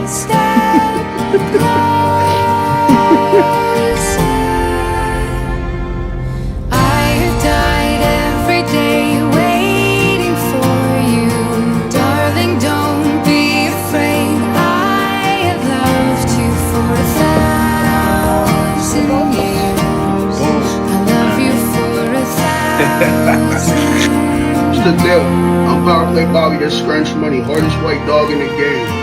step closer. I have died every day waiting for you, darling. Don't be afraid. I have loved you for 1,000 years. I love you for 1,000. What's the deal? I'm about to play Bobby that scrunch money, hardest white dog in the game.